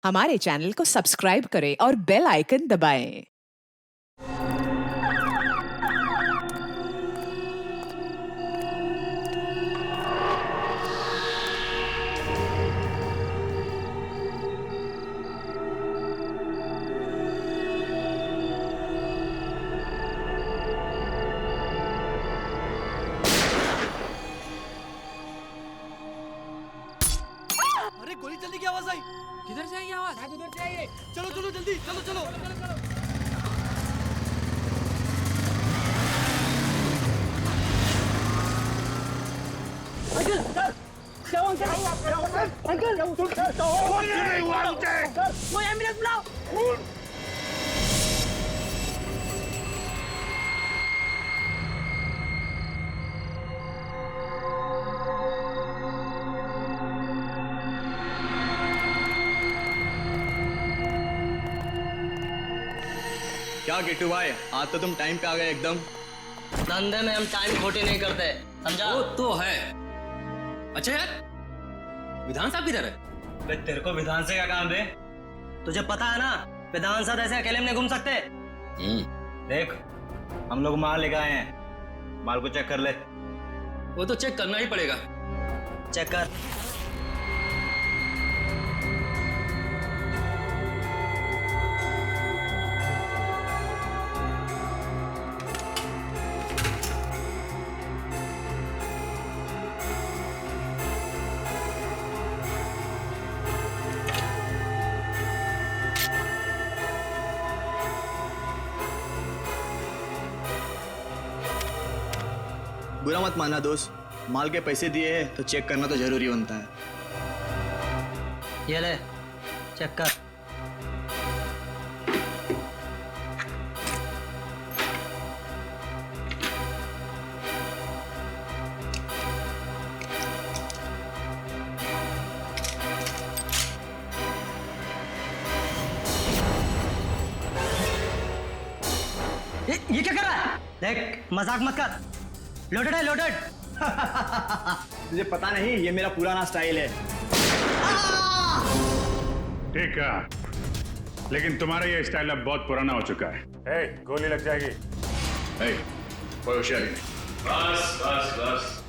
हमारे चैनल को सब्सक्राइब करें और बेल आइकन दबाएं। अरे गोली चलने की आवाज आई। किधर से आई आवाज? शायद उधर से आई है। चलो चलो जल्दी चलो चलो। अंकल सर, क्या हुआ अंकल? अंकल वो एम्बुलेंस बुलाओ। क्या गिट्टू भाई, आज तो तुम टाइम पे आ गए एकदम। धंधे में हम टाइम खोटी नहीं करते, समझा? वो तो है। अच्छा यार, विधान साहब किधर है? बे तेरे को विधान से क्या काम बे? तुझे पता है ना, विधान साहब ऐसे अकेले में नहीं घूम सकते। देख, हम लोग माल लेके आए हैं, माल को चेक कर ले। वो तो चेक करना ही पड़ेगा। चेक कर। बुरा मत मानना दोस्त, माल के पैसे दिए हैं तो चेक करना तो जरूरी बनता है। ये ले, चेक कर। ये क्या कर रहा है? देख, मजाक मत कर। लोडेड है, लोडेड। तुझे पता नहीं, ये मेरा पुराना स्टाइल है। ठीक है, लेकिन तुम्हारा ये स्टाइल अब बहुत पुराना हो चुका है। गोली लग जाएगी। कोई होशियारी नहीं। बस बस बस।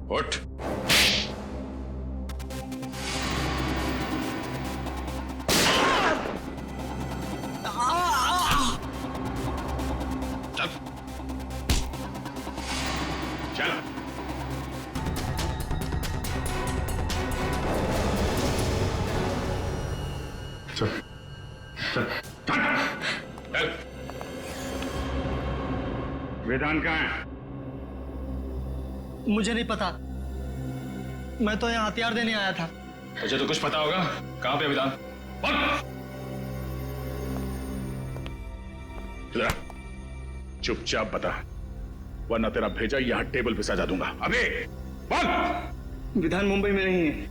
उठ। चल। चल। चल। चल। वेदांत कहाँ है? मुझे नहीं पता, मैं तो यहाँ हथियार देने आया था। तुझे तो कुछ पता होगा। कहाँ पे विधान? बोल। चुपचाप बता, वरना तेरा भेजा यहाँ टेबल पे सजा दूंगा। अबे बोल। विधान मुंबई में नहीं है,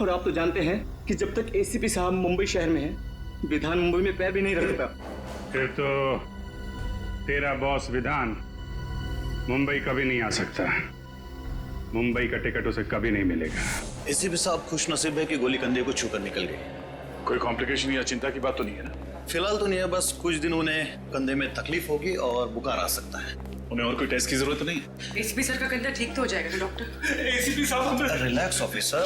और आप तो जानते हैं कि जब तक एसीपी साहब मुंबई शहर में है, विधान मुंबई में पैर भी नहीं रखता। फिर तो तेरा बॉस विधान मुंबई कभी नहीं आ सकता। मुंबई का टिकट उसे कभी नहीं मिलेगा। एसीपी साहब खुशनसीब है कि गोली कंधे को छूकर निकल गई। कोई कॉम्प्लिकेशन या चिंता की बात तो नहीं है ना? फिलहाल तो नहीं है, बस कुछ दिन उन्हें कंधे में तकलीफ होगी और बुखार आ सकता है। उन्हें और कोई टेस्ट की जरूरत नहीं? एसीपी सर का कंधा ठीक तो हो जाएगा ना डॉक्टर? एसीपी साहब रिलैक्स ऑफिसर,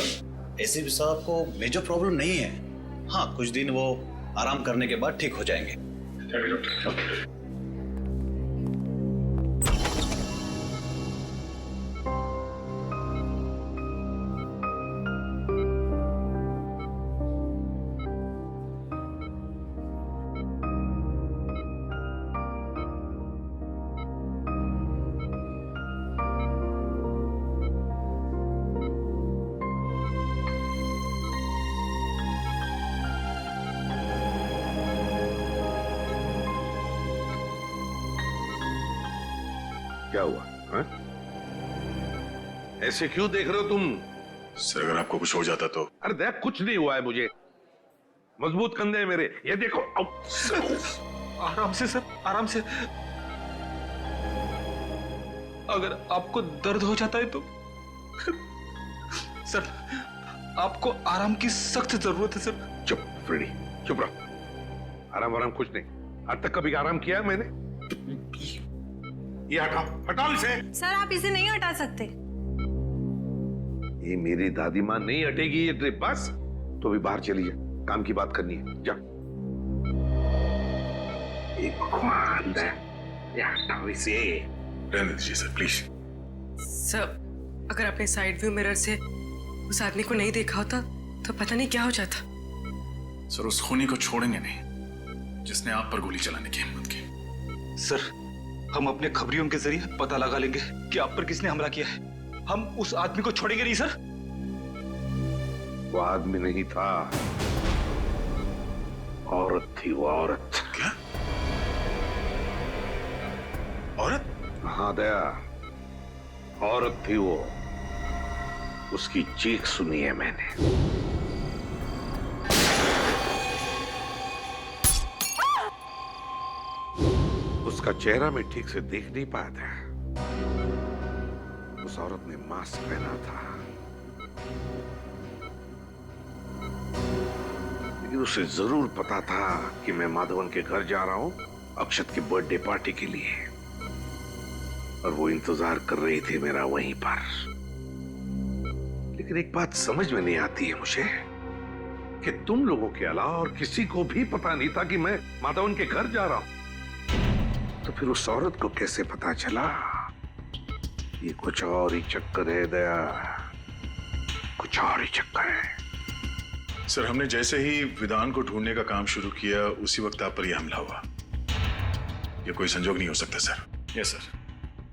एसीपी साहब को मेजर प्रॉब्लम नहीं है। हाँ, कुछ दिन वो आराम करने के बाद ठीक हो जाएंगे। क्या हुआ हा? ऐसे क्यों देख रहे हो तुम? सर अगर आपको कुछ हो जाता तो? अरे देख, कुछ नहीं हुआ है मुझे। मजबूत कंधे हैं मेरे, ये देखो। आराम से सर, आराम से। अगर आपको दर्द हो जाता है तो सर, आपको आराम की सख्त जरूरत है सर। चुप फ्रेडी, चुप रहो। आराम आराम कुछ नहीं। आज तक कभी आराम किया है मैंने? ये हटाओ, हटाओ इसे। सर आप इसे नहीं हटा सकते। ये मेरी दादी माँ नहीं हटेगी ये ट्रिप, बस तो भी बाहर चली जा, काम की बात करनी है। जा। ये भगवान है, ये हटाओ इसे। रहने दीजिए सर प्लीज। सर अगर आपने साइड व्यू मिरर से उस आदमी को नहीं देखा होता तो पता नहीं क्या हो जाता। सर उस खूनी को छोड़ेंगे नहीं जिसने आप पर गोली चलाने की हिम्मत की। सर हम अपने खबरियों के जरिए पता लगा लेंगे कि आप पर किसने हमला किया है। हम उस आदमी को छोड़ेंगे नहीं सर। वो आदमी नहीं था, औरत थी वो, औरत। क्या? औरत? हाँ दया, औरत थी वो। उसकी चीख सुनी है मैंने। उसका चेहरा मैं ठीक से देख नहीं पाया था। उस औरत ने मास्क पहना था, लेकिन उसे जरूर पता था कि मैं माधवन के घर जा रहा हूं अक्षत की बर्थडे पार्टी के लिए, और वो इंतजार कर रही थी मेरा वहीं पर। लेकिन एक बात समझ में नहीं आती है मुझे कि तुम लोगों के अलावा और किसी को भी पता नहीं था कि मैं माधवन के घर जा रहा हूं। तो फिर उस औरत को कैसे पता चला? ये कुछ और ही चक्कर है दया, कुछ और ही चक्कर है। सर हमने जैसे ही विधान को ढूंढने का काम शुरू किया उसी वक्त आप पर यह हमला हुआ। यह कोई संजोग नहीं हो सकता सर। यस सर,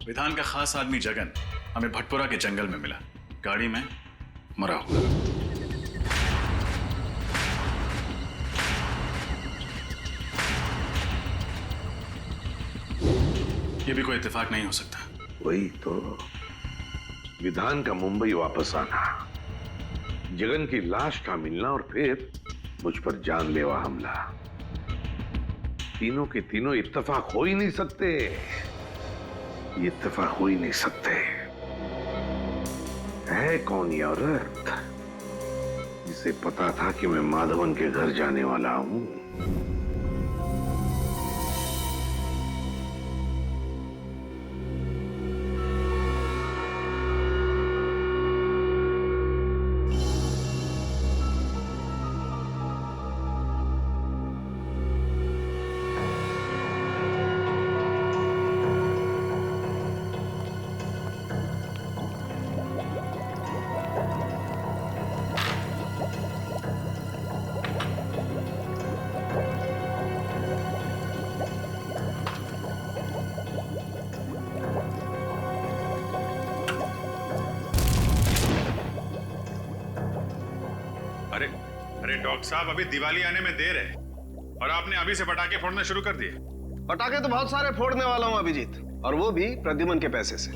विधान का खास आदमी जगन हमें भटपुरा के जंगल में मिला, गाड़ी में मरा हुआ। यह भी कोई इत्तेफाक नहीं हो सकता। वही तो, विधान का मुंबई वापस आना, जगन की लाश का मिलना और फिर मुझ पर जानलेवा हमला, तीनों के तीनों इत्तेफाक हो ही नहीं सकते। ये इत्तेफाक हो ही नहीं सकते। है कौन ये औरत जिसे पता था कि मैं माधवन के घर जाने वाला हूं? अरे डॉक्टर साहब, अभी दिवाली आने में देर है और आपने अभी से पटाखे फोड़ना शुरू कर दिए। पटाखे तो बहुत सारे फोड़ने वाला हूं अभिजीत, और वो भी प्रद्युमन के पैसे से।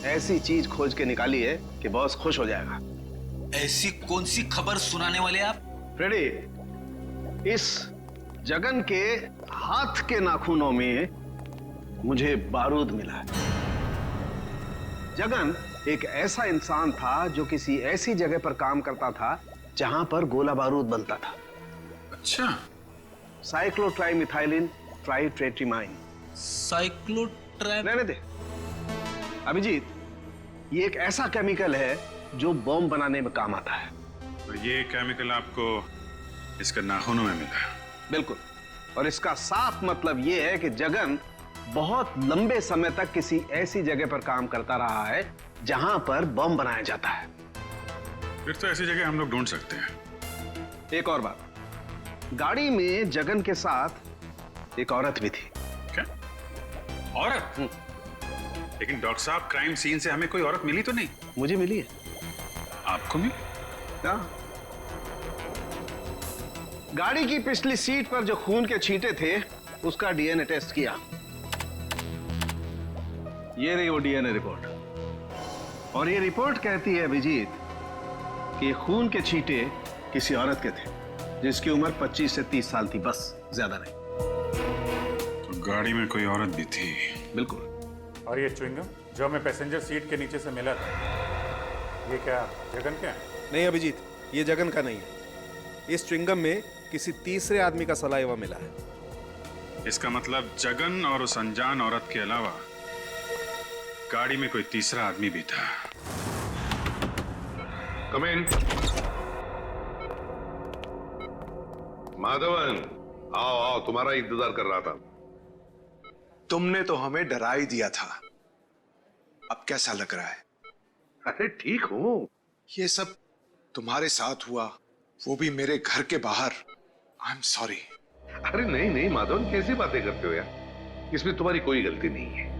ऐसी चीज खोज के निकाली है कि बॉस खुश हो जाएगा। ऐसी कौन सी खबर सुनाने वाले आप? फ्रेडी, इस जगन के हाथ के नाखूनों में मुझे बारूद मिला है। जगन एक ऐसा इंसान था जो किसी ऐसी जगह पर काम करता था जहां पर गोला बारूद बनता था। अच्छा, साइक्लोट्राइमिथाइलिन ट्राइट्रेटिमाइन। साइक्लोट्राइम। रहने दे अभिजीत, ये एक ऐसा केमिकल है जो बॉम्ब बनाने में काम आता है। और ये केमिकल आपको इसके नाखूनों में मिला? बिल्कुल, और इसका साफ मतलब ये है कि जगन बहुत लंबे समय तक किसी ऐसी जगह पर काम करता रहा है जहां पर बम बनाया जाता है। फिर तो ऐसी जगह हम लोग ढूंढ सकते हैं। एक और बात, गाड़ी में जगन के साथ एक औरत भी थी। क्या औरत? लेकिन डॉक्टर साहब, क्राइम सीन से हमें कोई औरत मिली तो नहीं? मुझे मिली है। आपको मिली? क्या? गाड़ी की पिछली सीट पर जो खून के छींटे थे उसका डीएनए टेस्ट किया। ये रही वो डीएनए रिपोर्ट, और ये रिपोर्ट कहती है अभिजीत कि खून के छींटे किसी औरत के थे जिसकी उम्र 25 से 30 साल थी, बस, ज्यादा नहीं। तो गाड़ी में कोई औरत भी थी? बिल्कुल। और ये च्युइंगम जो हमें पैसेंजर सीट के नीचे से मिला था, ये क्या जगन क्या है? नहीं अभिजीत, ये जगन का नहीं है। इस च्युइंगम में किसी तीसरे आदमी का सलाइवा मिला है। इसका मतलब जगन और उस अनजान औरत के अलावा गाड़ी में कोई तीसरा आदमी भी था। कम इन। माधवन, आओ आओ, तुम्हारा इंतजार कर रहा था। तुमने तो हमें डरा ही दिया था। अब कैसा लग रहा है? अरे ठीक हूं। ये सब तुम्हारे साथ हुआ, वो भी मेरे घर के बाहर। I am sorry. अरे नहीं नहीं माधवन, कैसी बातें करते हो यार, इसमें तुम्हारी कोई गलती नहीं है।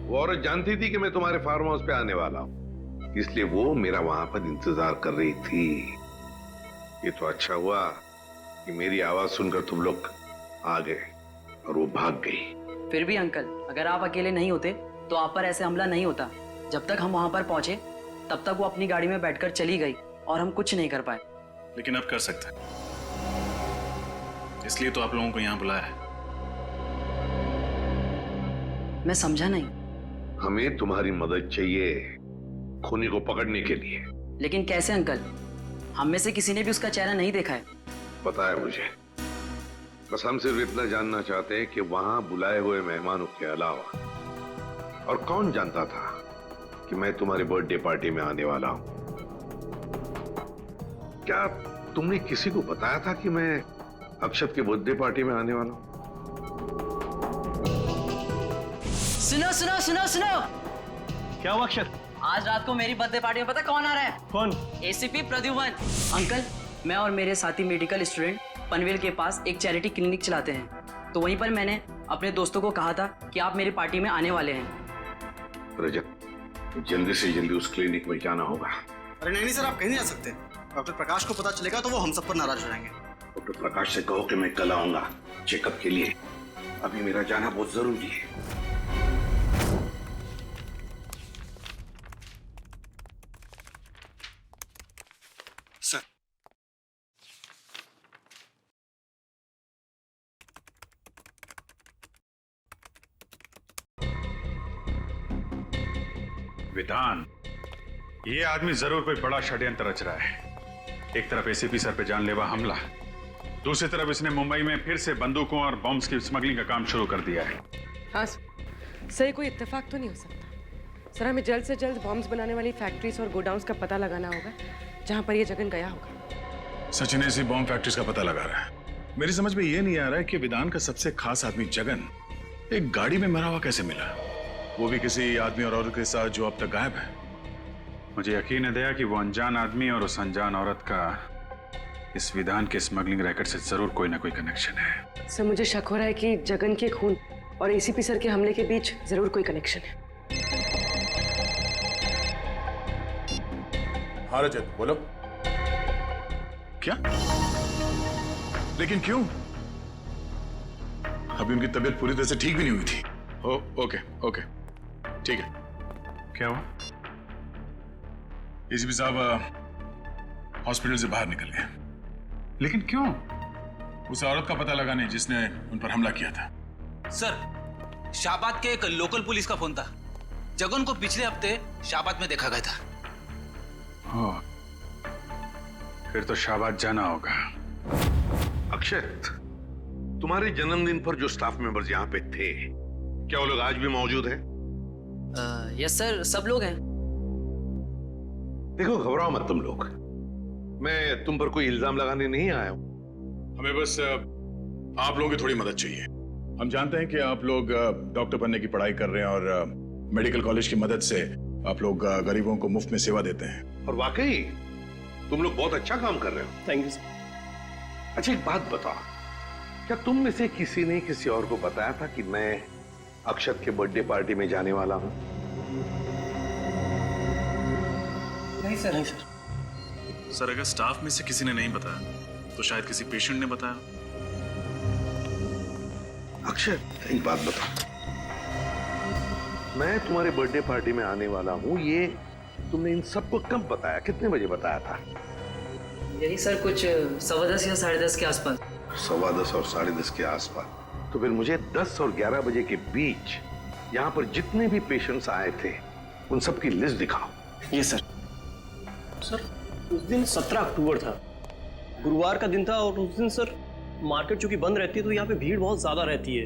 वो औरत जानती थी कि मैं तुम्हारे फार्म हाउस पे आने वाला हूं, इसलिए वो मेरा वहां पर इंतजार कर रही थी। ये तो अच्छा हुआ कि मेरी आवाज सुनकर तुम लोग आ गए और वो भाग गई। फिर भी अंकल, अगर आप अकेले नहीं होते तो आप पर ऐसे हमला नहीं होता। जब तक हम वहां पर पहुंचे तब तक वो अपनी गाड़ी में बैठकर चली गई और हम कुछ नहीं कर पाए। लेकिन अब कर सकते हैं, इसलिए तो आप लोगों को यहां बुलाया है। मैं समझा नहीं। हमें तुम्हारी मदद चाहिए खूनी को पकड़ने के लिए। लेकिन कैसे अंकल? हम में से किसी ने भी उसका चेहरा नहीं देखा है। पता है मुझे, बस हम सिर्फ इतना जानना चाहते हैं कि वहां बुलाए हुए मेहमानों के अलावा और कौन जानता था कि मैं तुम्हारी बर्थडे पार्टी में आने वाला हूं। क्या तुमने किसी को बताया था कि मैं अक्षत की बर्थडे पार्टी में आने वाला हूं? सुनो सुनो सुनो सुनो। क्या हुआ अक्षत? आज रात को मेरी बर्थडे पार्टी में पता कौन आ रहा है? कौन? एसीपी प्रद्युमन। अंकल, मैं और मेरे साथी मेडिकल स्टूडेंट पनवेल के पास एक चैरिटी क्लिनिक चलाते हैं, तो वहीं पर मैंने अपने दोस्तों को कहा था कि आप मेरी पार्टी में आने वाले हैं। रजत, जल्दी से जल्दी उस क्लिनिक में जाना होगा। अरे नहीं सर, आप कहीं नहीं जा सकते। डॉक्टर प्रकाश को पता चलेगा तो वो हम सब पर नाराज हो जाएंगे। डॉक्टर प्रकाश से कहो कि मैं कल आऊंगा चेकअप के लिए। अभी मेरा जाना बहुत जरूरी है। सर, विधान, ये आदमी जरूर कोई बड़ा षड्यंत्र रच रहा है। एक तरफ एसीपी सर पे जानलेवा हमला, दूसरी तरफ इसने मुंबई में फिर से बंदूकों और बॉम्ब्स की स्मगलिंग का काम शुरू कर दिया है। हाँ सर, ये कोई इत्तेफाक तो नहीं हो सकता। सर, हमें जल्द से जल्द बॉम्ब्स बनाने वाली फैक्ट्रीज और गोडाउन्स का पता लगाना होगा जहां पर ये जगन गया होगा। सचिन ऐसी बॉम्ब फैक्ट्रीज का पता लगा रहा है। मेरी समझ में ये नहीं आ रहा है कि विधान का सबसे खास आदमी जगन एक गाड़ी में मरा हुआ कैसे मिला, वो भी किसी आदमी और औरत के साथ जो अब तक गायब है। मुझे यकीन है दया कि वो अनजान आदमी और उस अनजान औरत का इस विधान के स्मगलिंग रैकेट से जरूर कोई ना कोई कनेक्शन है। सर, मुझे शक हो रहा है कि जगन के खून और एसीपी सर के हमले के बीच जरूर कोई कनेक्शन है। हाँ रजत, बोलो। क्या? लेकिन क्यों? अभी उनकी तबीयत पूरी तरह से ठीक भी नहीं हुई थी। ओके ओके, ठीक है। क्या हुआ? एसीपी साहब हॉस्पिटल से बाहर निकल गए, लेकिन क्यों? उस औरत का पता लगाने जिसने उन पर हमला किया था। सर, शाहबाद के एक लोकल पुलिस का फोन था जगन को पिछले हफ्ते शाबाद में देखा गया था। हाँ, फिर तो शाबाद जाना होगा। अक्षत, तुम्हारे जन्मदिन पर जो स्टाफ मेंबर्स यहाँ पे थे, क्या वो लोग आज भी मौजूद हैं? यस सर, सब लोग हैं। देखो, घबराओ मत तुम लोग। मैं तुम पर कोई इल्जाम लगाने नहीं आया हूं। हमें बस आप लोगों की थोड़ी मदद चाहिए। हम जानते हैं कि आप लोग डॉक्टर बनने की पढ़ाई कर रहे हैं और मेडिकल कॉलेज की मदद से आप लोग गरीबों को मुफ्त में सेवा देते हैं। और वाकई तुम लोग बहुत अच्छा काम कर रहे हो। Thank you sir. अच्छा, एक बात बताओ, क्या तुम में से किसी ने किसी और को बताया था कि मैं अक्षत के बर्थडे पार्टी में जाने वाला हूं? नहीं सर, नहीं सर। सर, अगर स्टाफ में से किसी ने नहीं बताया तो शायद किसी पेशेंट ने बताया। अक्षत, एक बात बताओ, मैं तुम्हारे बर्थडे पार्टी में आने वाला हूं, ये तुमने इन सबको कब बताया? कितने बजे बताया था? यही सर कुछ 10:15 या 10:30 के आसपास। 10:15 और 10:30 के आसपास। तो फिर मुझे 10 और 11 बजे के बीच यहाँ पर जितने भी पेशेंट्स आए थे उन सब की लिस्ट दिखाओ। ये सर। सर, उस दिन 17 अक्टूबर था, गुरुवार का दिन था, और उस दिन सर मार्केट चूंकि बंद रहती है तो यहाँ पे भीड़ बहुत ज्यादा रहती है।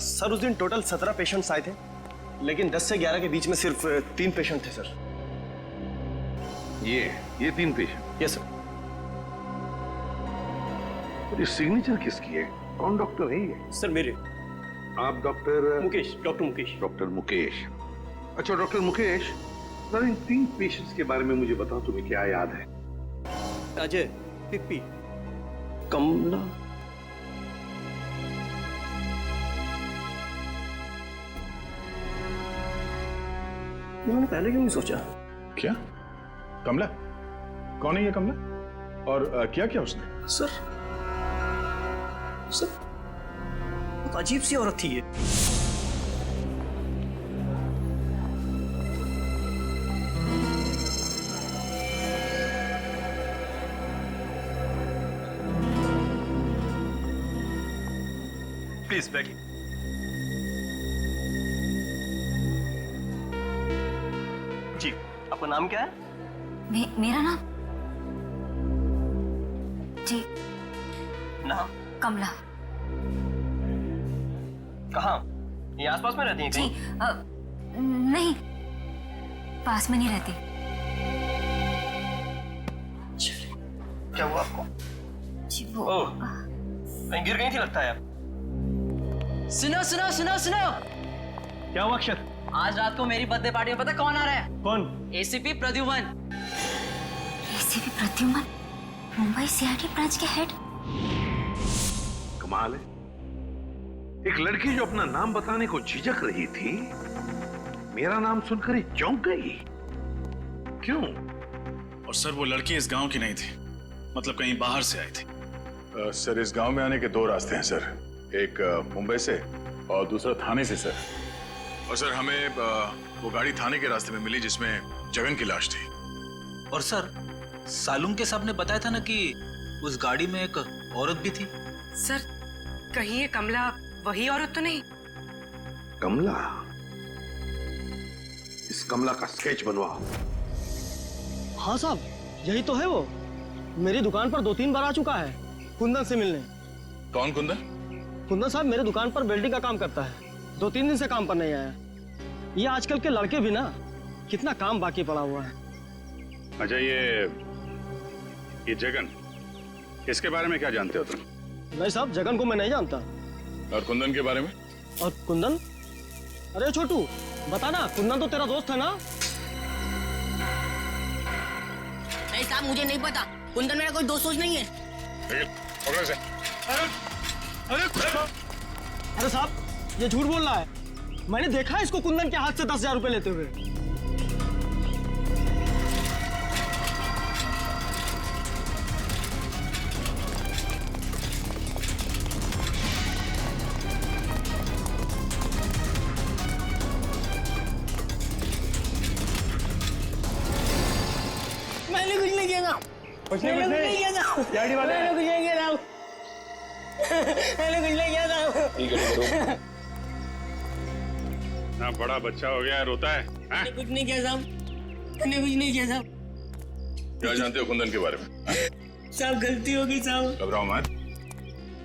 सर, उस दिन टोटल 17 पेशेंट्स आए थे, लेकिन 10 से 11 के बीच में सिर्फ 3 पेशेंट थे सर। ये 3 पेशेंट? Yes sir. ये सिग्नेचर किसकी है? कौन डॉक्टर है ये? सर, मेरे। आप doctor Mukesh, doctor Mukesh. Doctor Mukesh. अच्छा डॉक्टर मुकेश, सर इन 3 पेशेंट्स के बारे में मुझे बताओ, तुम्हें क्या याद है? अजय, पिप्पी, कमला। मैंने पहले क्यों नहीं सोचा? क्या? कमला? कौन है ये कमला? और क्या किया उसने? सर, बहुत अजीब सी औरत थी ये। प्लीज बैठिए। जी, आपका नाम क्या है? मेरा नाम? जी, नाम? कमला। कहाँ? ये आसपास में रहती हैं कहीं? जी, नहीं, पास में नहीं रहती। क्या हुआ आपको? जी, वो कहीं गिर गई थी लगता है आप। सुनो सुनो सुनो सुनो, क्या हुआ अक्षत? आज रात को मेरी बर्थडे पार्टी में पता कौन आ रहा है? कौन? ACP Pradyuman. ACP Pradyuman, Mumbai CID branch के हेड। कमाल है, एक लड़की जो अपना नाम बताने को झिझक रही थी, मेरा नाम सुनकर ही चौंक गई। क्यों? और सर, वो लड़की इस गांव की नहीं थी, मतलब कहीं बाहर से आई थी। सर, इस गांव में आने के 2 रास्ते हैं सर, एक मुंबई से और दूसरा थाने से सर। और सर, हमें वो गाड़ी थाने के रास्ते में मिली जिसमें जगन की लाश थी। और सर, सालुंग के साहब ने बताया था ना कि उस गाड़ी में एक औरत भी थी। सर, कहीं ये कमला वही औरत तो नहीं? कमला? इस कमला का स्केच बनवाओ। हाँ साहब, यही तो है वो। मेरी दुकान पर 2-3 बार आ चुका है कुंदन से मिलने। कौन कुंदन? कुंदन साहब मेरे दुकान पर वेल्डिंग का काम करता है, 2-3 दिन से काम पर नहीं आया। ये आजकल के लड़के भी ना, कितना काम बाकी पड़ा हुआ है। अच्छा, ये जगन, इसके बारे में क्या जानते हो तुम? नहीं साहब, जगन को मैं नहीं जानता। और कुंदन के बारे में? और कुंदन? अरे छोटू, बता ना, कुंदन तो तेरा दोस्त है ना? नहीं साहब, मुझे नहीं पता, कुंदन मेरा कोई दोस्त नहीं है। अरे साहब, ये झूठ बोल रहा है। मैंने देखा इसको कुंदन के हाथ से 10,000 रुपए लेते हुए। मैंने कुछ नहीं किया था। मैंने कुछ नहीं किया था। मैंने कुछ नहीं किया था। मैंने कुछ नहीं किया था। ना बड़ा बच्चा हो गया रोता है। मैंने कुछ नहीं किया साहब, मैंने कुछ नहीं किया साहब। क्या जानते हो कुंदन के बारे में? साहब गलती हो गई साहब। घबराओ मत,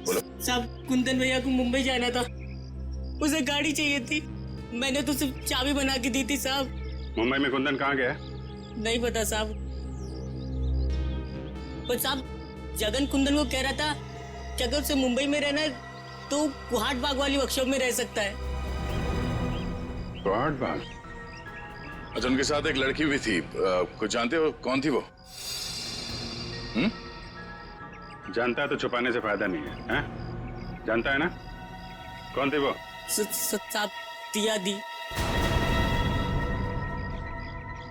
बोलो। साहब कुंदन भैया को मुंबई जाना था, उसे गाड़ी चाहिए थी, मैंने तो सिर्फ चाबी बना के दी थी साहब। मुंबई में कुंदन कहाँ गया? नहीं पता साहब, पर साहब जगन कुंदन को कह रहा था कि अगर उसे मुंबई में रहना है तो कुहाट बाग वाली वर्कशॉप में रह सकता है। कुहाट बाग? अच्छा, उनके साथ एक लड़की भी थी, कुछ जानते हो कौन थी वो? जानता है तो छुपाने से फायदा नहीं है, हैं? जानता है ना कौन थी वो? साहब दिया दी।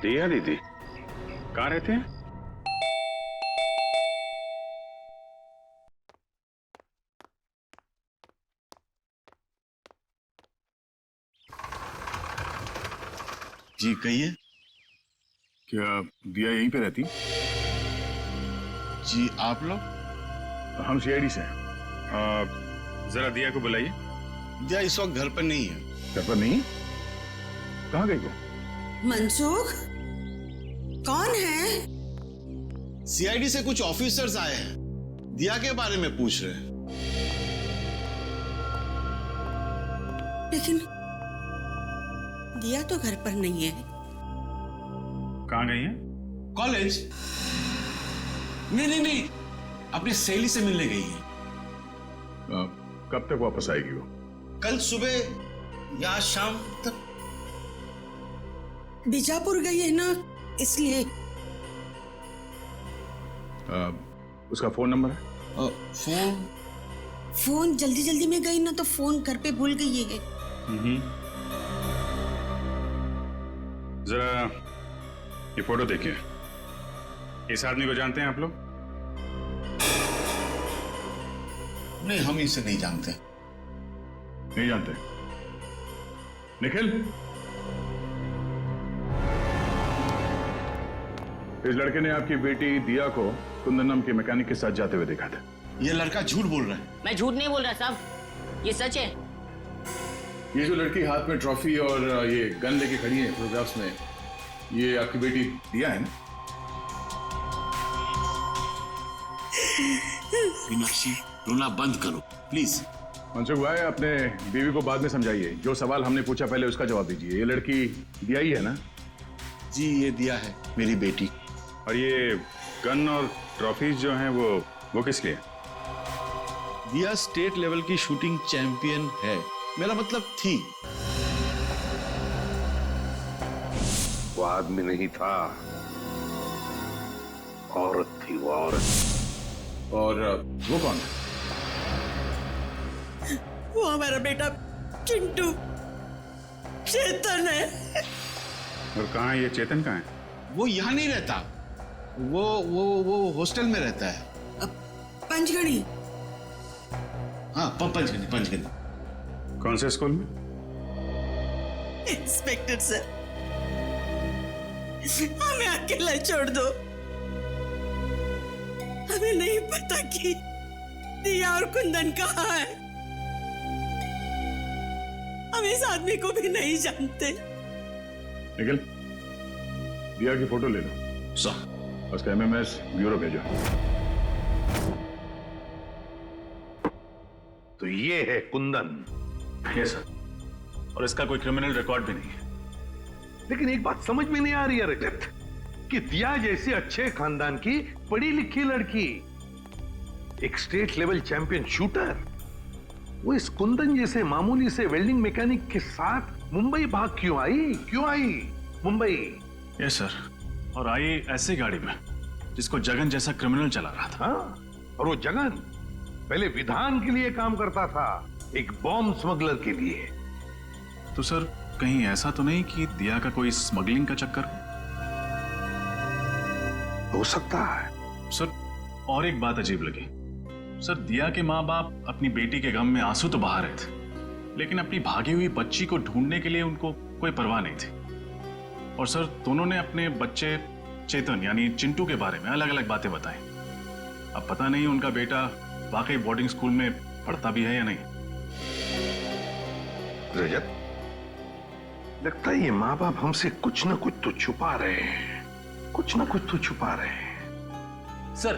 दिया दीदी कहाँ रहते हैं? जी कहिए। क्या दिया यहीं पे रहती? जी आप लोग? हम सीआईडी से हैं। जरा दिया को बुलाइए। दिया इस वक्त घर पर नहीं है। घर पर नहीं? कहाँ गई वो? मनसुख, कौन है? सीआईडी से कुछ ऑफिसर्स आए हैं, दिया के बारे में पूछ रहे हैं। लेकिन दिया तो घर पर नहीं है। कहाँ गई है? कॉलेज? नहीं, अपनी सहेली से मिलने गई है। कब तक वापस आएगी वो? कल सुबह या शाम तक। बीजापुर गई है ना, इसलिए। उसका फोन नंबर है? फोन जल्दी जल्दी में गई ना तो फोन घर पे भूल गई है। जरा ये फोटो देखिए। इस आदमी को जानते हैं आप लोग? नहीं, हम इसे नहीं जानते। नहीं जानते? निखिल, इस लड़के ने आपकी बेटी दिया को कुंदन नाम के मैकेनिक के साथ जाते हुए देखा था। ये लड़का झूठ बोल रहा है। मैं झूठ नहीं बोल रहा साहब, ये सच है। ये जो लड़की हाथ में ट्रॉफी और ये गन लेके खड़ी है फोटोग्राफ्स में, ये आपकी बेटी दिया है ना? मीनाक्षी, रोना बंद करो प्लीज। मनसुख भाई, अपने बीवी को बाद में समझाइए। जो सवाल हमने पूछा पहले उसका जवाब दीजिए। ये लड़की दिया ही है ना? जी ये दिया है, मेरी बेटी। और ये गन और ट्रॉफीज जो हैं वो किस लिए? दिया स्टेट लेवल की शूटिंग चैंपियन है, मेरा मतलब थी। वो आदमी नहीं था, औरत थी वो औरत। और वो कौन है? वो हमारा बेटा चिंटू, चेतन है। और कहाँ है ये चेतन? कहाँ है वो? यहाँ नहीं रहता, वो हॉस्टल में रहता है। पंचगढ़ी। हाँ, पंचगढ़ी। कौन से स्कूल में? इंस्पेक्टर सर, हमें अकेला छोड़ दो। हमें नहीं पता कि दिया और कुंदन कहाँ है। हम इस आदमी को भी नहीं जानते। निखिल, दिया की फोटो ले लो। सर, उसका MMS ब्यूरो भेजो। तो ये है कुंदन? Yes sir. और इसका कोई क्रिमिनल रिकॉर्ड भी नहीं है। लेकिन एक बात समझ में नहीं आ रही है रजत, कि दिया जैसे अच्छे खानदान की पढ़ी लिखी लड़की, एक स्टेट लेवल चैंपियन शूटर, वो इस कुंदन जैसे मामूली से वेल्डिंग मैकेनिक के साथ मुंबई भाग क्यों आई मुंबई? Yes sir. और आई ऐसी गाड़ी में जिसको जगन जैसा क्रिमिनल चला रहा था। हाँ, और वो जगन पहले विधान के लिए काम करता था, एक बॉम्ब स्मगलर के लिए। तो सर कहीं ऐसा तो नहीं कि दिया का कोई स्मगलिंग का चक्कर हो सकता है? सर और एक बात अजीब लगी सर, दिया के माँ बाप अपनी बेटी के गम में आंसू तो बहा रहे थे, लेकिन अपनी भागी हुई बच्ची को ढूंढने के लिए उनको कोई परवाह नहीं थी। और सर दोनों ने अपने बच्चे चेतन यानी चिंटू के बारे में अलग अलग बातें बताई। अब पता नहीं उनका बेटा वाकई बोर्डिंग स्कूल में पढ़ता भी है या नहीं। रजत, लगता है ये माँ बाप हमसे कुछ ना कुछ तो छुपा रहे हैं, कुछ ना कुछ तो छुपा रहे हैं। सर,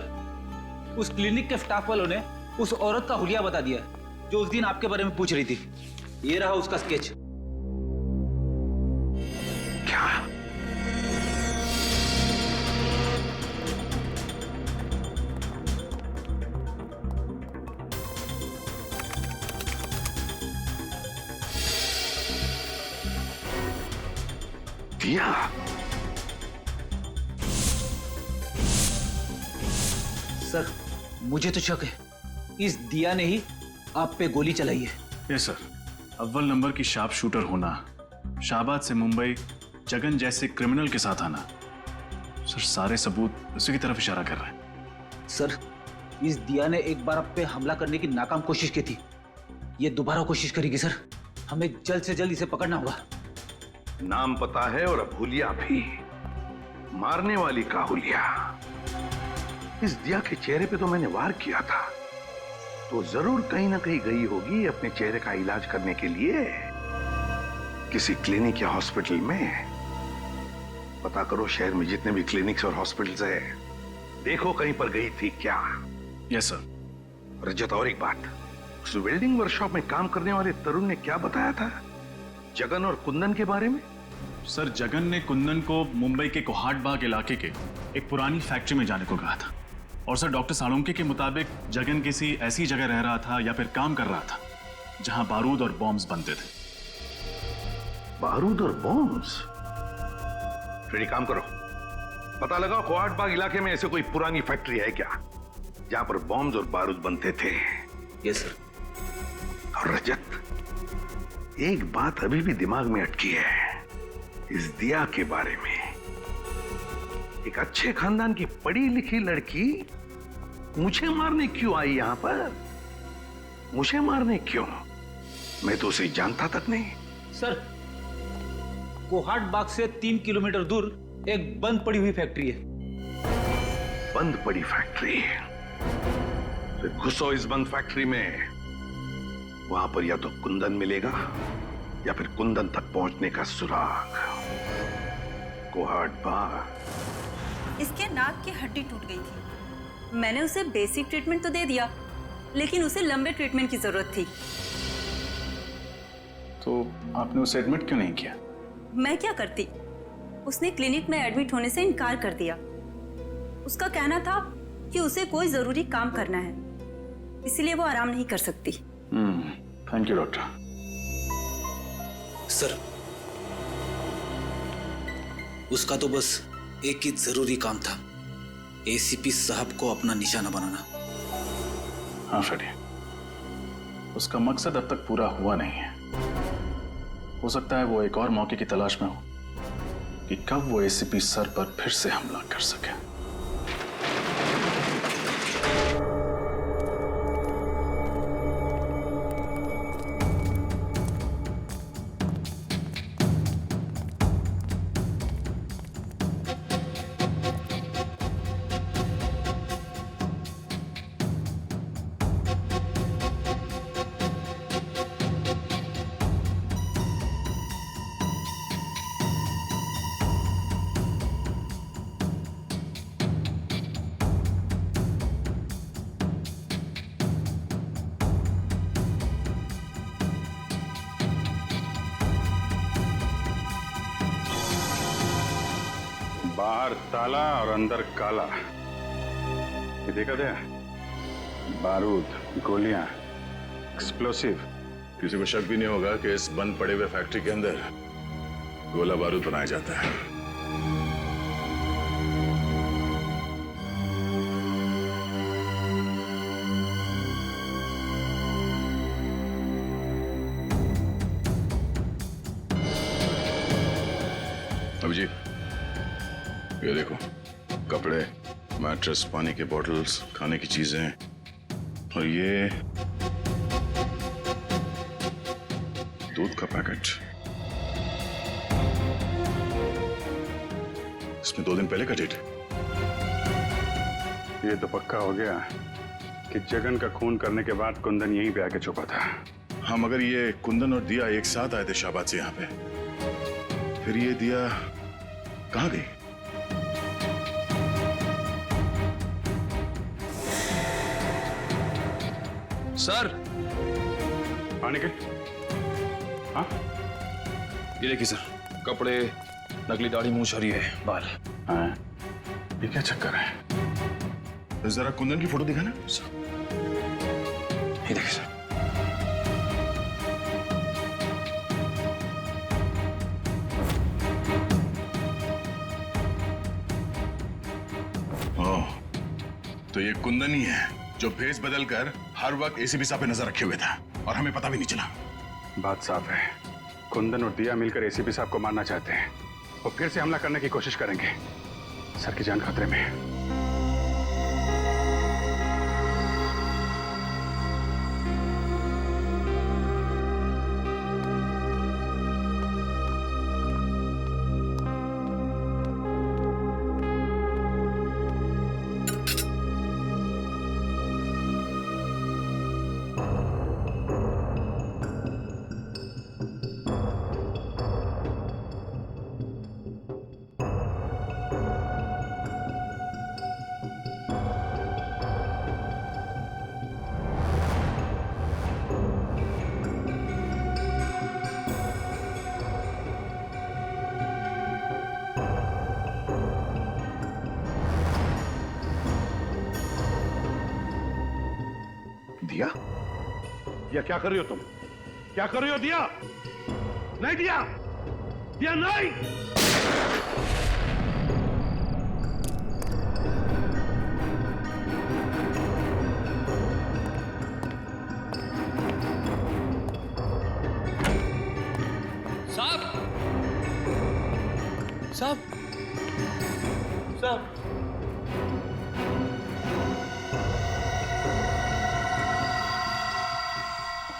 उस क्लिनिक के स्टाफ वालों ने उस औरत का हुलिया बता दिया जो उस दिन आपके बारे में पूछ रही थी। ये रहा उसका स्केच। क्या? दिया? सर, मुझे तो शक है इस दिया ने ही आप पे गोली चलाई है। यस सर, अव्वल नंबर की शार्प शूटर होना, शाहबाद से मुंबई जगन जैसे क्रिमिनल के साथ आना, सर सारे सबूत उसी की तरफ इशारा कर रहे हैं। सर, इस दिया ने एक बार आप पे हमला करने की नाकाम कोशिश की थी, ये दोबारा कोशिश करेगी। सर, हमें जल्द से जल्द इसे पकड़ना होगा। नाम पता है और अब हुलिया भी, मारने वाली का हुलिया। इस दिया के चेहरे पे तो मैंने वार किया था, तो जरूर कहीं ना कहीं गई होगी अपने चेहरे का इलाज करने के लिए किसी क्लिनिक या हॉस्पिटल में। पता करो शहर में जितने भी क्लिनिक्स और हॉस्पिटल्स है, देखो कहीं पर गई थी क्या। Yes sir. रजत, और एक बात, उस वेल्डिंग वर्कशॉप में काम करने वाले तरुण ने क्या बताया था जगन और कुंदन के बारे में? सर, जगन ने कुंदन को मुंबई के कोहाट बाग इलाके के एक पुरानी फैक्ट्री में जाने को कहा था। और सर, डॉक्टर सालोंके के मुताबिक जगन किसी ऐसी जगह रह रहा था या फिर काम कर रहा था जहां बारूद और बॉम्ब्स बनते थे। बारूद और बॉम्ब्स? फिर एक काम करो, पता लगाओ कोहाट बाग इलाके में ऐसे कोई पुरानी फैक्ट्री है क्या जहां पर बॉम्ब्स और बारूद बनते थे। Yes sir. और रजत, एक बात अभी भी दिमाग में अटकी है इस दिया के बारे में। एक अच्छे खानदान की पढ़ी लिखी लड़की मुझे मारने क्यों आई यहां पर? मुझे मारने क्यों? मैं तो उसे जानता तक नहीं। सर, कोहाट बाग से 3 किलोमीटर दूर एक बंद पड़ी हुई फैक्ट्री है। बंद पड़ी फैक्ट्री? फिर घुसो इस बंद फैक्ट्री में, वहां पर या तो कुंदन मिलेगा या फिर कुंदन तक पहुंचने का सुराग। कोहाट बाग। इसके नाक की हड्डी टूट गई थी। मैंने उसे बेसिक ट्रीटमेंट तो दे दिया, लेकिन उसे लंबे ट्रीटमेंट की जरूरत थी। तो आपने उसे एडमिट क्यों नहीं किया? मैं क्या करती? उसने क्लिनिक में एडमिट होने से इनकार कर दिया। उसका कहना था कि उसे कोई जरूरी काम करना है, इसलिए वो आराम नहीं कर सकती। Thank you doctor. सर, उसका तो बस एक ही जरूरी काम था, एसीपी साहब को अपना निशाना बनाना। हाँ फ्रेडी, उसका मकसद अब तक पूरा हुआ नहीं है। हो सकता है वो एक और मौके की तलाश में हो कि कब वो एसीपी सर पर फिर से हमला कर सके। बाहर ताला और अंदर काला, ये देखा था? बारूद, गोलियां, एक्सप्लोसिव। किसी को शक भी नहीं होगा कि इस बंद पड़े हुए फैक्ट्री के अंदर गोला बारूद बनाया जाता है। अभिजीत, ये देखो, कपड़े, मैट्रेस, पानी के बॉटल्स, खाने की चीजें, और ये दूध का पैकेट। इसमें 2 दिन पहले का डेट है। ये तो पक्का हो गया कि जगन का खून करने के बाद कुंदन यहीं पे आके छुपा था। हाँ, मगर ये कुंदन और दिया एक साथ आए थे शाहबाद से यहाँ पे। फिर ये दिया कहाँ गई? सर निखिल, हाँ ये देखिए सर, कपड़े, नकली दाढ़ी, मूंछ और ये बाल। हाँ, ये क्या चक्कर है? तो जरा कुंदन की फोटो दिखाना। ये देखिए सर। ओह, तो ये कुंदन ही है जो भेस बदलकर हर वक्त एसीपी साहब पे नजर रखे हुए था और हमें पता भी नहीं चला। बात साफ है, कुंदन और दिया मिलकर एसीपी साहब को मारना चाहते हैं और फिर से हमला करने की कोशिश करेंगे। सर की जान खतरे में है। दिया? दिया क्या कर रही हो तुम? क्या कर रही हो दिया? नहीं दिया! दिया नहीं! साहब, साहब, साहब,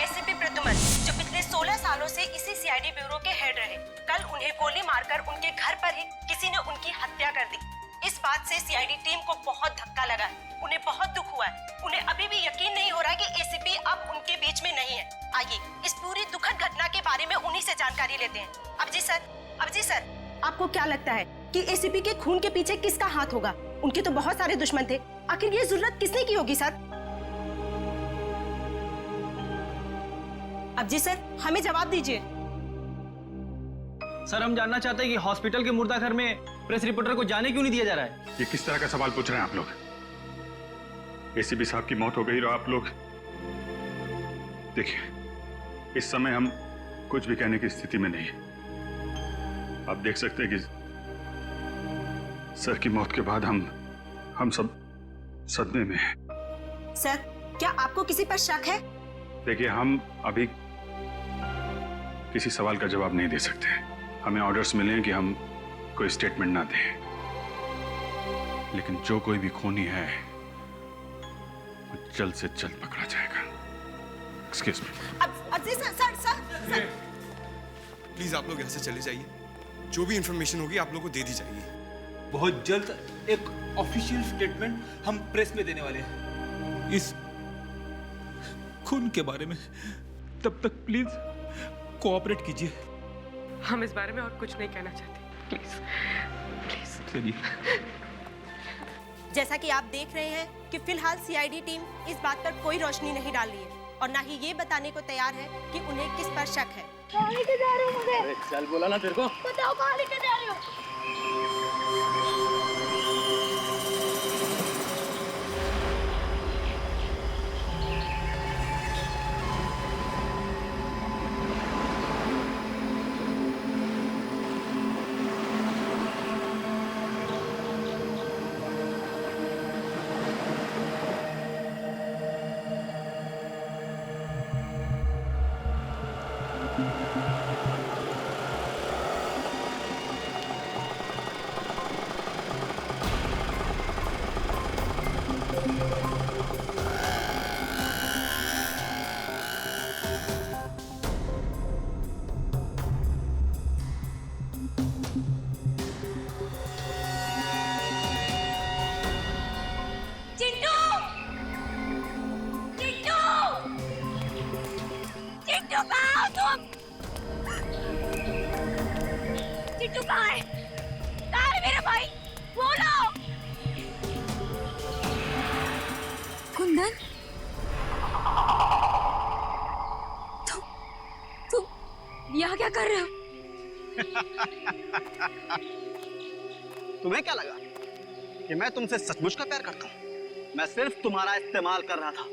एसीपी प्रद्युमन, जो पिछले 16 सालों से इसी सीआईडी ब्यूरो के हेड रहे, कल उन्हें गोली मारकर उनके घर पर ही किसी ने उनकी हत्या कर दी। इस बात से सीआईडी टीम को बहुत धक्का लगा है, उन्हें बहुत दुख हुआ है। उन्हें अभी भी यकीन नहीं हो रहा कि एसीपी अब उनके बीच में नहीं है। आइए इस पूरी दुखद घटना के बारे में उन्हीं से जानकारी लेते हैं। अबजी सर, आपको क्या लगता है कि एसीपी के खून के पीछे किसका हाथ होगा? उनके तो बहुत सारे दुश्मन थे, आखिर ये जरूरत किसने की होगी सर? अबजी सर, हमें जवाब दीजिए। सर, हम जानना चाहते हैं कि हॉस्पिटल के मुर्दा घर में प्रेस रिपोर्टर को जाने क्यों नहीं दिया जा रहा है? ये किस तरह का सवाल पूछ रहे हैं आप लोग? एसीपी साहब की मौत हो गई और आप लोग देखिए, इस समय हम कुछ भी कहने की स्थिति में नहीं है। आप देख सकते हैं कि सर की मौत के बाद हम सब सदमे में हैं। सर, क्या आपको किसी पर शक है? देखिए, हम अभी किसी सवाल का जवाब नहीं दे सकते। हमें ऑर्डर्स मिले हैं कि हम कोई स्टेटमेंट ना दें, लेकिन जो कोई भी खूनी है वो जल्द से जल्द पकड़ा जाएगा। Excuse me. अबजी सर, प्लीज आप लोग यहाँ से चले जाइए। जो भी इंफॉर्मेशन होगी आप लोगों को दे दी जाएगी। बहुत जल्द एक ऑफिशियल स्टेटमेंट हम प्रेस में देने वाले हैं इस खून के बारे में। तब तक प्लीज कोऑपरेट कीजिए। हम इस बारे में और कुछ नहीं कहना चाहते, प्लीज। चलिए। जैसा कि आप देख रहे हैं कि फिलहाल सीआईडी टीम इस बात पर कोई रोशनी नहीं डाल रही है और ना ही ये बताने को तैयार है कि उन्हें किस पर शक है। कहाँ लेके जा रहे हो मुझे? अरे चल, बोला ना तेरे को। बताओ कहाँ लेके जा रहे हो? तुम्हें क्या लगा कि मैं तुमसे सचमुच का प्यार करता हूँ? मैं सिर्फ तुम्हारा इस्तेमाल कर रहा था।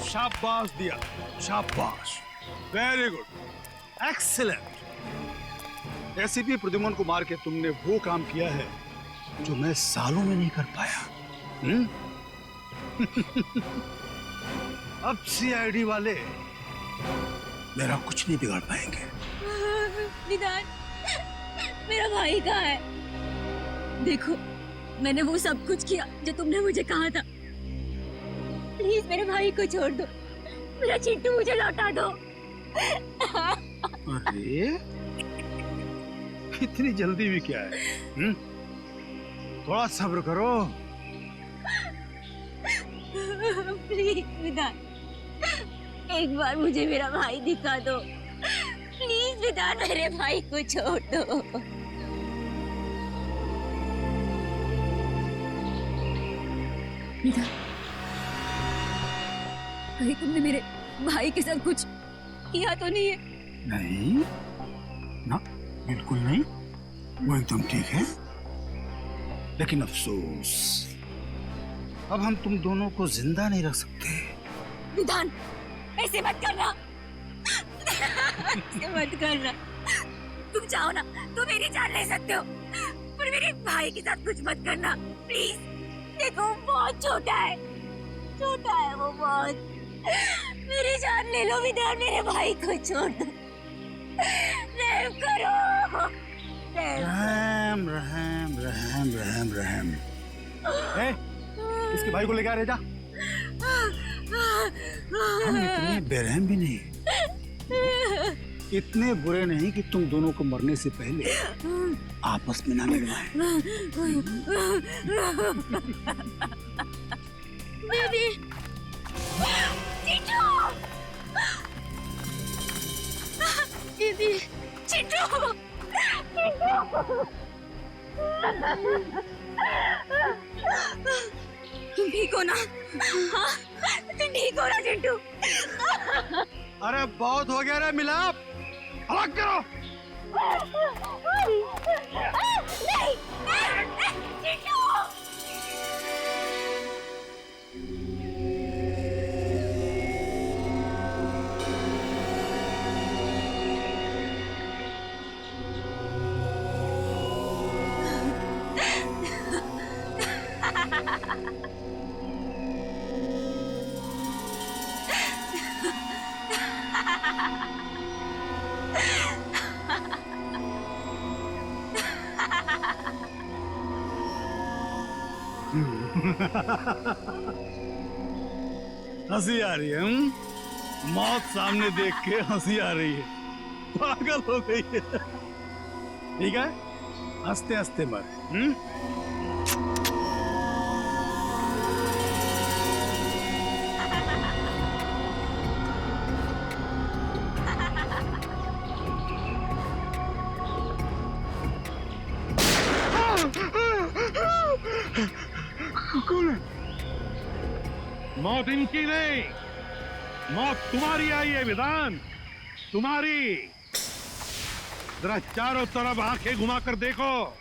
शाबाश दिया, शाबाश, very good, excellent. ACP Pradyuman को मार के तुमने वो काम किया है जो मैं सालों में नहीं कर पाया। अब सीआईडी वाले मेरा कुछ नहीं बिगाड़ पाएंगे। विधान, मेरा भाई कहाँ है? देखो, मैंने वो सब कुछ किया जो तुमने मुझे कहा था। प्लीज मेरे भाई को छोड़ दो, मेरा चिंटू मुझे लौटा दो। अरे इतनी जल्दी भी क्या है? थोड़ा सब्र करो। प्लीज विधान, एक बार मुझे मेरा भाई दिखा दो। प्लीज विधान, मेरे भाई को छोड़ दो। विधान, कहीं तुमने मेरे भाई के साथ कुछ किया तो नहीं है? नहीं ना, बिल्कुल नहीं, वो एकदम ठीक है। लेकिन अफसोस, अब हम तुम दोनों को जिंदा नहीं रख सकते। विधान, ऐसे मत करना। ऐसे मत करना। तुम चाहो ना तो मेरी जान ले सकते हो, पर मेरे भाई के साथ कुछ मत करना प्लीज। देखो, वो बहुत छोटा है, छोटा है वो बहुत। मेरी जान ले लो विधान, मेरे भाई को छोड़ दो। रहम करो। रहम रहम रहम रहम रहम। इसके भाई को लेके आ रहे जा। हम इतने बेरहम भी नहीं, इतने बुरे नहीं कि तुम दोनों को मरने से पहले आपस में ना मिलवाएं। बेबी, चिंटू, दीदी, चिंटू, तुम ठीक हो ना? हाँ, तुम ठीक हो ना चिंटू? अरे बहुत हो गया रे मिलाप, अलग करो। नहीं, चिंटू। हंसी आ रही है? मौत सामने देख के हंसी आ रही है, पागल हो गई है। ठीक है, हंसते हंसते मर। कौन है? मौत इनकी नहीं, मौत तुम्हारी आई है विधान, तुम्हारी। जरा चारों तरफ आंखें घुमा कर देखो।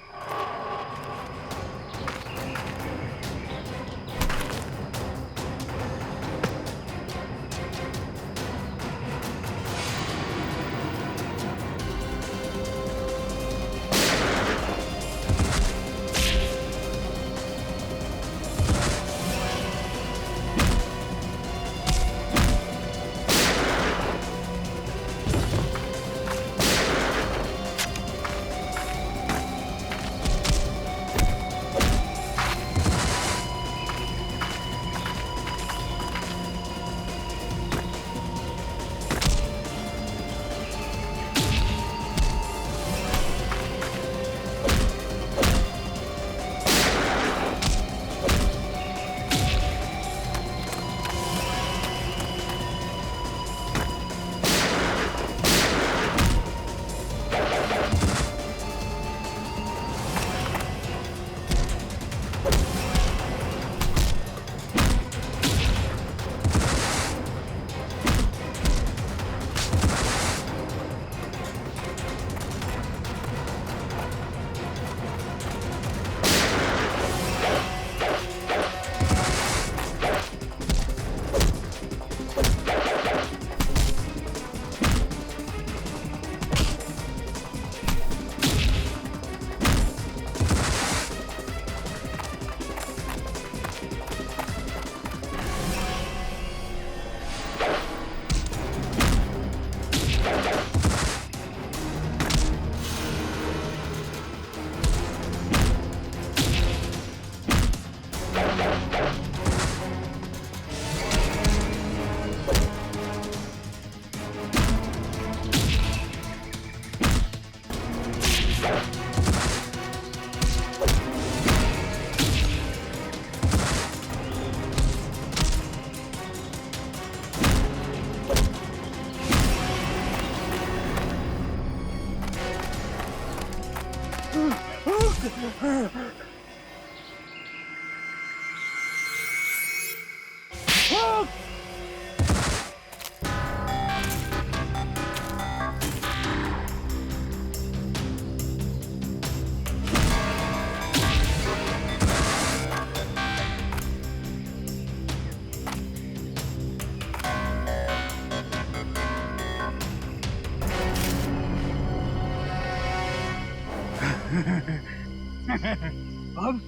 अब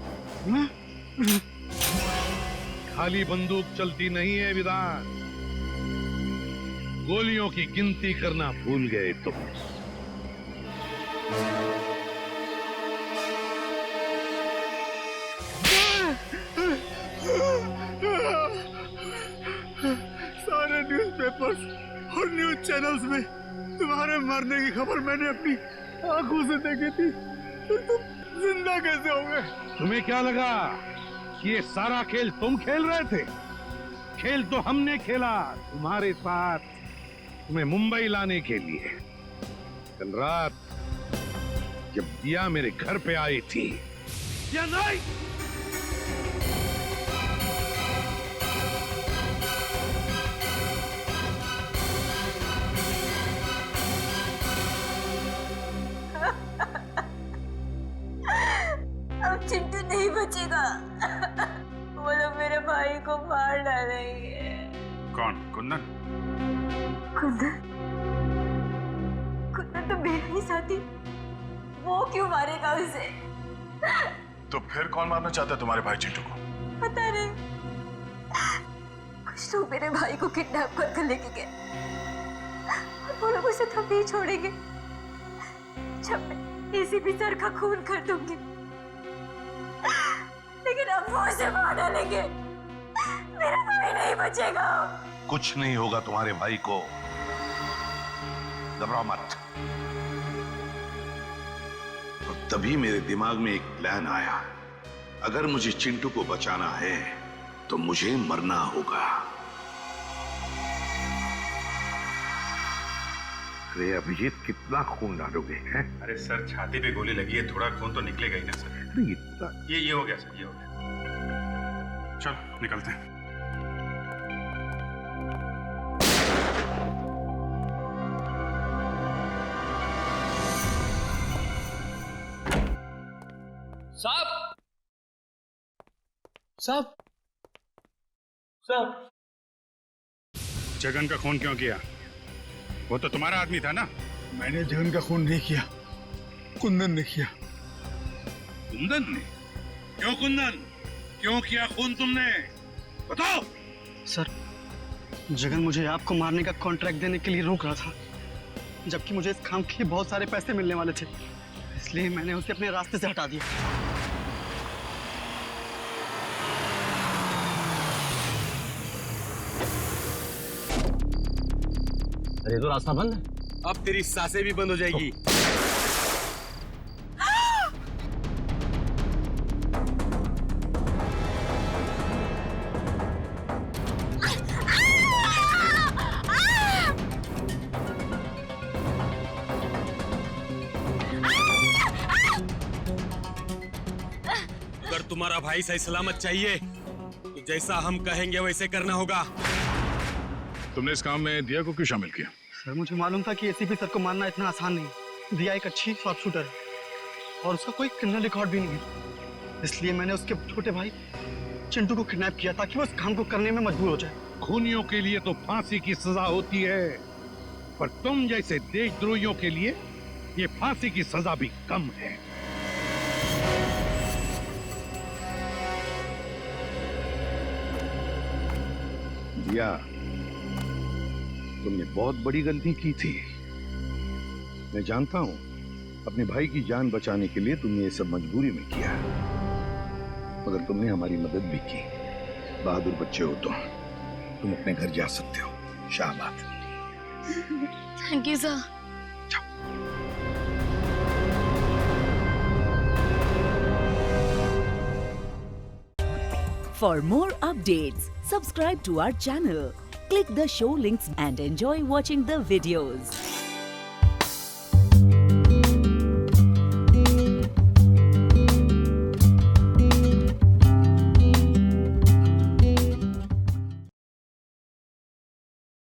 खाली बंदूक चलती नहीं है विधान, गोलियों की गिनती करना भूल गए तुम। सारे न्यूज़पेपर्स और न्यूज़ चैनल्स में तुम्हारे मरने की खबर मैंने अपनी आंखों से देखी थी, तो तुम जिंदा कैसे हो गए? तुम्हें क्या लगा कि ये सारा खेल तुम खेल रहे थे? खेल तो हमने खेला तुम्हारे साथ, तुम्हें मुंबई लाने के लिए। कल रात जब दिया मेरे घर पे आई थी या नहीं? अब चिंटू नहीं बचेगा। वो लोग मेरे भाई को मार डालेंगे। कौन? कुंदन? कुंदन? कुंदन तो मेरा ही साथी, वो क्यों मारेगा उसे? तो फिर कौन मारना चाहता है तुम्हारे भाई चिंटू को? पता नहीं, कुछ लोग मेरे भाई को किडनैप कर लेके गए। वो लोग उसे तब नहीं छोड़ेंगे जब मैं एसीपी सर का खून कर दूंगी। लेकिन अब वो उसे मार डालेंगे, मेरा भाई नहीं बचेगा। कुछ नहीं होगा तुम्हारे भाई को, घबराओ मत। और तभी मेरे दिमाग में एक प्लान आया, अगर मुझे चिंटू को बचाना है तो मुझे मरना होगा। अरे अभिजीत, कितना खून डालोगे हैं? अरे सर, छाती पे गोली लगी है, थोड़ा खून तो निकलेगा ही ना सर। अरे इतना ये हो गया सर, ये हो गया। चलो निकलते हैं। साहब, साहब, साहब, जगन का खून क्यों किया? वो तो तुम्हारा आदमी था ना? मैंने जगन का खून नहीं किया, कुंदन ने किया। कुंदन ने? क्यों कुंदन? क्यों किया खून तुमने? बताओ। सर, जगन मुझे आपको मारने का कॉन्ट्रैक्ट देने के लिए रोक रहा था, जबकि मुझे इस काम के लिए बहुत सारे पैसे मिलने वाले थे, इसलिए मैंने उसे अपने रास्ते से हटा दिया। अरे तो रास्ता बंद है। अब तेरी सांसें भी बंद हो जाएगी। अगर तुम्हारा भाई सही सलामत चाहिए तो जैसा हम कहेंगे वैसे करना होगा। तुमने इस काम में दिया को क्यों शामिल किया? सर, मुझे मालूम था कि एसीपी सर को मारना इतना आसान नहीं। दिया एक अच्छी शॉर्प शूटर है और उसका कोई क्रिमिनल रिकॉर्ड भी नहीं है, इसलिए मैंने उसके छोटे भाई चिंटू को किडनैप किया ताकि वो इस काम को करने में मजबूर हो जाए। खूनियों के लिए तो फांसी की सजा होती है, पर तुम जैसे देशद्रोहियों के लिए ये फांसी की सजा भी कम है। दिया, तुमने बहुत बड़ी गलती की थी। मैं जानता हूं, अपने भाई की जान बचाने के लिए तुमने ये सब मजबूरी में किया, मगर तुमने हमारी मदद भी की। बहादुर बच्चे हो तुम अपने घर जा सकते हो। शाबाश। Thank you sir. For more updates, subscribe to our channel, click the show links and enjoy watching the videos.